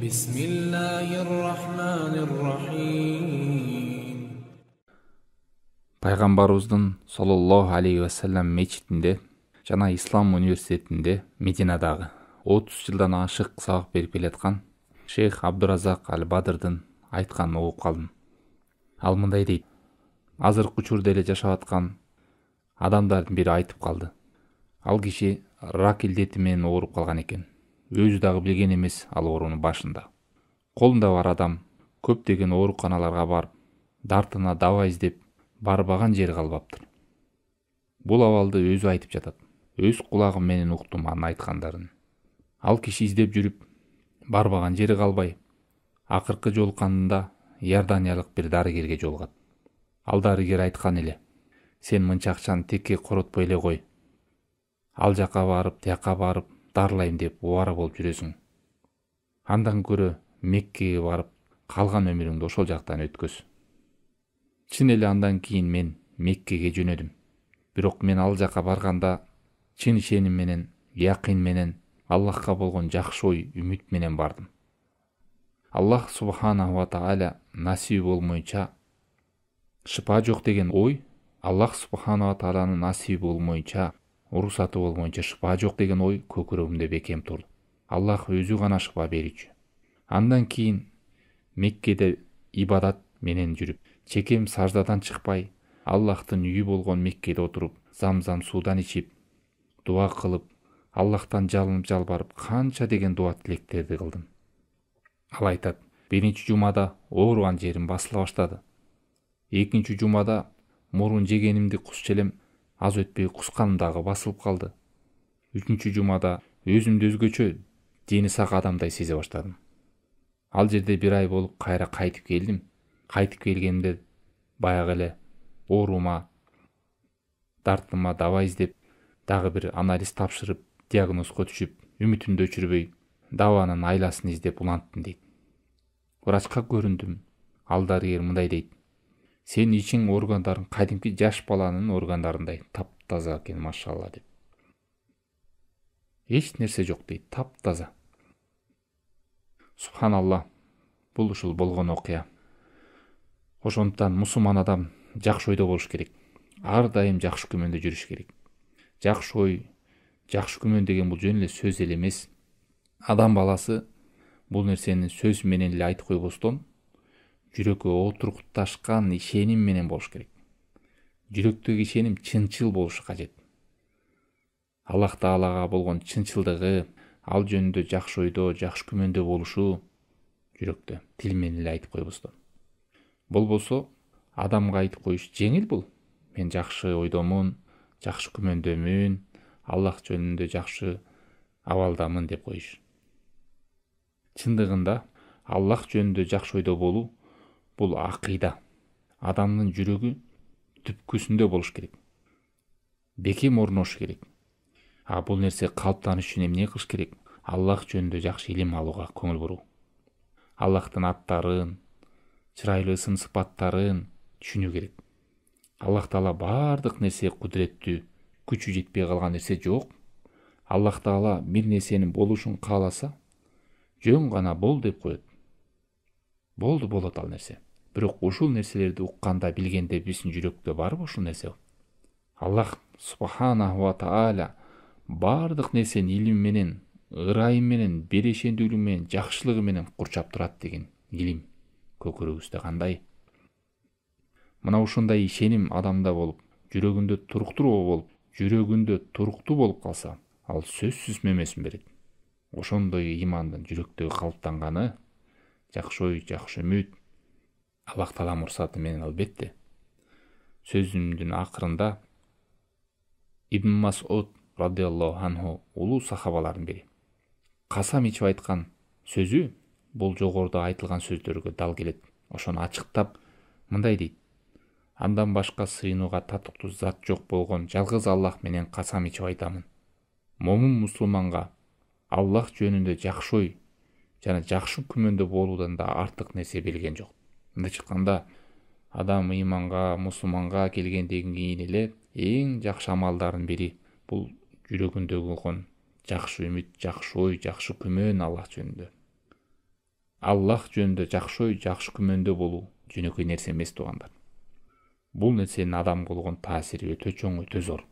بسم الله الرحمن الرحيم. Пайгамбарыбыздын саллаллаху алейхи вассалам мечитинде жана Ислам университетинде Мединадагы 30 жылдан ашык сабак берип келаткан шейх Абдуразак Аль-Бадрдын айтканын угуп калдым. Ал мындай дейт: азыркы учурда эле жашап аткан адамдардын бири айтып калды. Ал киши рак илдети менен ооруп калган экен. Өзү дагы билген эмес ал оорунун башында. Колунда бар адам көптөгөн ооруканаларга барып, дартына дава издеп, барбаган жери калбаптыр. Бул абалды өзү айтып жатат. Өз кулагым менен уктум анын айткандарын. Ал киши издеп жүрүп, барбаган жери калбай, акыркы жолукканында Иорданиялык бир дарыгерге жолугат. Ал дарыгер айткан эле: сен мынча акчаны текке коротпой эле кой. Ал жака барып, тияка барып, дарылайм деп убара болуп жүрөсүң. Андан көрө Меккеге барып, калган өмүрүңдү ошол жактан өткөз. Чын эле андан кийин мен Меккеге жөнөдүм. Бирок мен ал жака барганда чын ишеним менен, якын менен, Аллахка болгон жакшы ой, үмүт менен бардым. Аллах субханаху ва тааля насиби болмойча шыпа жок деген ой, Аллах субханаху ва тааланын насиби болмойча, уруксаты болмойча шыпа жок деген ой көкүрөгүмдө бекем турду. Аллах өзү гана шыпа берүүчү. Андан кийин Меккеде ибадат менен жүрүп, чекем саждадан чыкпай, Аллахтын үйү болгон Меккеде отуруп, замзам суудан ичип, дуа кылып, Аллахтан жалынып жалбарып, канча деген дуа тилектерди кылдым. Ал айтат: биринчи жумада ооруган жерим басыла баштады. Экинчи жумада мурун жегенимди кусчу элем, аз өтпөй кусканым дагы басылып калды. Үчүнчү жумада өзүмдү өзгөчө, дени сак адамдай сезе баштадым. Ал жерде бир ай болуп кайра кайтып келдим. Кайтып келгенде баягы эле оорума, дартыма дава издеп, дагы бир анализ тапшырып, диагнозго түшүп, үмүтүмдү өчүрбөй, даванын айласын издеп уланттым дейт. Врачка көрүндүм. Ал дарыгер мындай дейт: сен ичиң органдарың кадимки жаш баланын органдарындай таптаза экен, машалла деп. Эч нерсе жок дейт, таптаза. Субханалла, бул ушул болгон окуя. Ошондуктан мусулман адам жакшы ойдо болуш керек. Ар дайым жакшы күмөндө жүрүш керек. Жакшы ой, жакшы күмөн деген бул жөн эле сөз эле эмес. Адам баласы бул нерсени сөз менен эле айтып койбостон, жүрөккө отургутташкан ишеним менен болуш керек. Жүрөктөгү ишеним чынчыл болушу кажет. Аллах Таалага болгон чынчылдыгы, ал жөнүндө жакшы ойдо, жакшы күмөндө болушу жүрөктө, тил менен эле айтып койбостон. Болбосо адамга айтып коюш жеңил бул. Мен жакшы ойдомун, жакшы күмөндөмүн, Аллах жөнүндө жакшы абалдамын деп коюш. Чындыгында Аллах жөнүндө жакшы ойдо болуу бул акыйда. Адамдын жүрөгү түпкүсүндө болуш керек. Бекем орношу керек. Бул нерсе калыптаныш үчүн эмне кылыш керек? Аллах жөнүндө жакшы илим алууга көңүл буруу. Аллахтын аттарын, чырайлуу сын сыпаттарын түшүнүү керек. Аллах Таала бардык нерсе кудуреттүү, күчү жетпей калган нерсе жок. Аллах Таала бир нерсенин болушун кааласа, жөн гана бол деп коет. Болду, болот ал нерсе. Бирок ушул нерселерди укканда, билгенде биздин жүрөктө барбы ушул нерсе? Аллах субханаху ва тааля бардык нерсени илим менен, ырайым менен, берешендүүлүгү менен, жакшылыгы менен курчап турат деген илим көкүрөгүбүздө кандай? Мына ушундай ишеним адамда болуп, жүрөгүндө туруктуу болуп калса, ал сөзсүз мөмөсүн берет. Ошондой имандын жүрөктөгү калыптанганы, жакшы ой, жакшы үмүт, Аллах Таала мурсаты менен албетте. Сөзүмдүн акырында Ибн Масуд радиаллаху анху, улуу сахабалардын бири, касам ичип айткан сөзү бул жогоруда айтылган сөздөргө дал келет. Ошону ачыктап мындай дейт: андан башка сыйынууга татыктуу зат жок болгон жалгыз Аллах менен касам ичип айтамын. Момун мусулманга Аллах жөнүндө жакшы ой жана жакшы күмөндө болуудан да артык нерсе берилген жок. Мындайча айтканда, адам ыйманга, мусулманга келгенден кийин эле эң жакшы амалдардын бири бул жүрөгүндө болгон жакшы үмүт, жакшы ой, жакшы күмөн Аллах жөнүндө. Аллах жөнүндө жакшы ой, жакшы күмөндө болуу жөнөкөй нерсе эмес туугандар. Бул нерсенин адамга болгон таасири өтө чоң, өтө зор.